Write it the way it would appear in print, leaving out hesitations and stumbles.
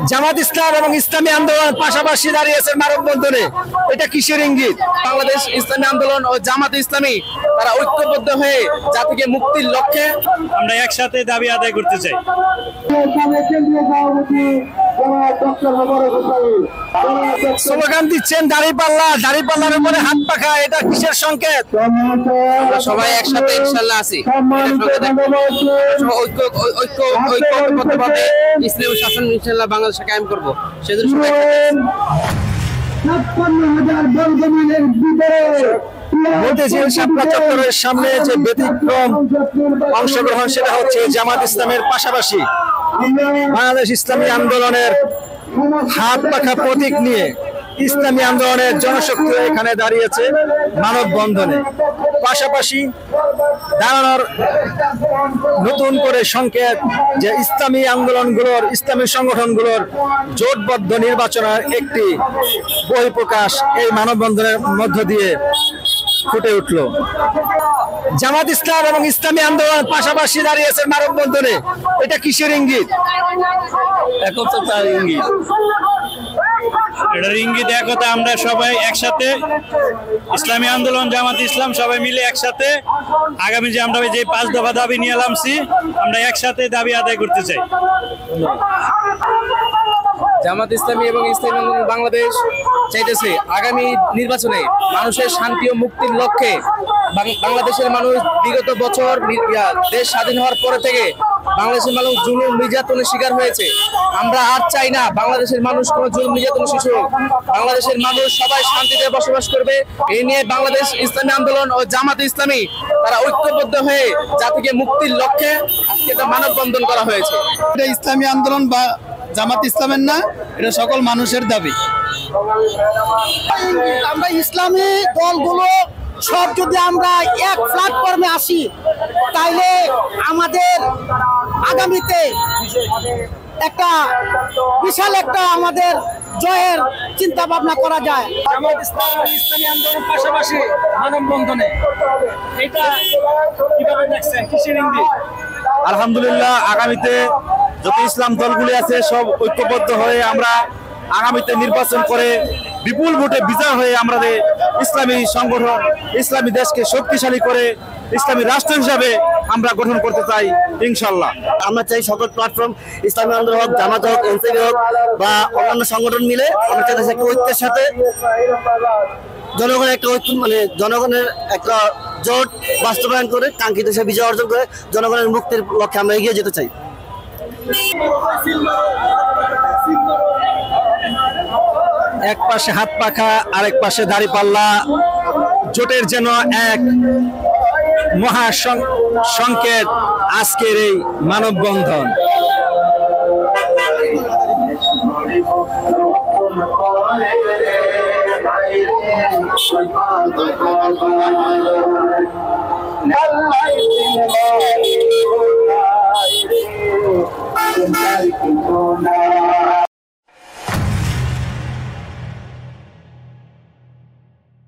জামাত ইসলাম এবং ইসলামী আন্দোলন পাশাপাশি দাঁড়িয়েছে মানববন্ধনে। এটা কিসের ইঙ্গিত? বাংলাদেশ ইসলামী আন্দোলন ও জামাত ইসলামী তারা ঐক্যবদ্ধ হয়ে জাতিকে মুক্তির লক্ষ্যে আমরা একসাথে দাবি আদায় করতে চাই। স্লোগান দিচ্ছেন দাঁড়িপাল্লার উপরে হাত পাখা, এটা কিসের সংকেত? আমরা সবাই একসাথে ইনশাআল্লাহ আছি। ঐক্যবদ্ধভাবে ইসলামী শাসন ইনশাআল্লাহ বাংলাদেশে কায়েম করব। সেজন্য সবাই মতিঝিল শাপলা চত্বরের সামনে যে ব্যতিক্রম অংশগ্রহণ, সেটা হচ্ছে জামাত ইসলামের পাশাপাশি বাংলাদেশ ইসলামী আন্দোলনের হাত পাখা প্রতীক নিয়ে ইসলামী আন্দোলনের জনশক্তি এখানে দাঁড়িয়েছে মানববন্ধনে। পাশাপাশি দাঁড়ানোর নতুন করে সংকেত যে ইসলামী আন্দোলনগুলোর, ইসলামী সংগঠনগুলোর জোটবদ্ধ নির্বাচনের একটি বহিঃপ্রকাশ এই মানববন্ধনের মধ্য দিয়ে ফুটে উঠল। জামাত ইসলাম এবং ইসলামী আন্দোলন পাশাপাশি দাঁড়িয়েছে মানববন্ধনে। এটা কিসের ইঙ্গিত? একতার ইঙ্গিত। এটার ইঙ্গিত একতা। আমরা সবাই একসাথে ইসলামী আন্দোলন, জামাত ইসলাম সবাই মিলে একসাথে আগামী যে আমরা যে 5 দফা দাবি নিয়ে এলামছি, আমরা একসাথে দাবি আদায় করতে চাই। জামাত ইসলামী এবং ইসলামী আন্দোলন বাংলাদেশ চাইতেছে আগামী নির্বাচনে মানুষের শান্তি ও মুক্তির লক্ষ্যে বাংলাদেশের মানুষ বিগত বছর দেশ স্বাধীন হওয়ার পরে থেকে বাংলাদেশের মানুষ জুলুম নির্যাতনের শিকার হয়েছে। আমরা আর চাই না বাংলাদেশের মানুষ কোনো জুলুম নির্যাতনের শিশু হোক। বাংলাদেশের মানুষ সবাই শান্তিতে বসবাস করবে। এই নিয়ে বাংলাদেশ ইসলামী আন্দোলন ও জামাত ইসলামী তারা ঐক্যবদ্ধ হয়ে জাতিকে মুক্তির লক্ষ্যে আজকে এটা মানববন্ধন করা হয়েছে। এটা ইসলামী আন্দোলন বা জামাত ইসলামের না, এটা সকল মানুষের দাবি। আমরা ইসলামী দলগুলো সব যদি আমরা এক প্ল্যাটফর্মে আসি, তাইলে আমাদের আগামীতে একটা বিশাল একটা আমাদের জয়ের চিন্তা ভাবনা করা যায়। জামাত ইসলাম এবং ইসলামী আন্দোলন পাশাপাশি মানববন্ধনে এটা কিভাবে দেখছেন? কিসের ইঙ্গিত? আলহামদুলিল্লাহ, আগামীতে যত ইসলাম দলগুলি আছে সব ঐক্যবদ্ধ হয়ে আমরা আগামীতে নির্বাচন করে বিপুল ভোটে বিজয় হয়ে আমাদের ইসলামী সংগঠন, ইসলামী দেশকে শক্তিশালী করে ইসলামী রাষ্ট্র হিসাবে আমরা গঠন করতে চাই ইনশাল্লাহ। আমরা চাই সকল প্ল্যাটফর্ম, ইসলামী আন্দোলন হোক, জামাত হোক, এনসিপি হোক বা অন্যান্য সংগঠন মিলে আমরা চাইতেছি একটা ঐক্যের সাথে জনগণের একটা ঐক্য, মানে জনগণের একটা জোট বাস্তবায়ন করে কাঙ্ক্ষিত হিসেবে বিজয় অর্জন করে জনগণের মুক্তির লক্ষ্যে আমরা এগিয়ে যেতে চাই। এক পাশে হাত পাখা, আরেক পাশে দাঁড়িপাল্লা, জোটের যেন এক মহা সংকেত আজকের এই মানববন্ধন। Allah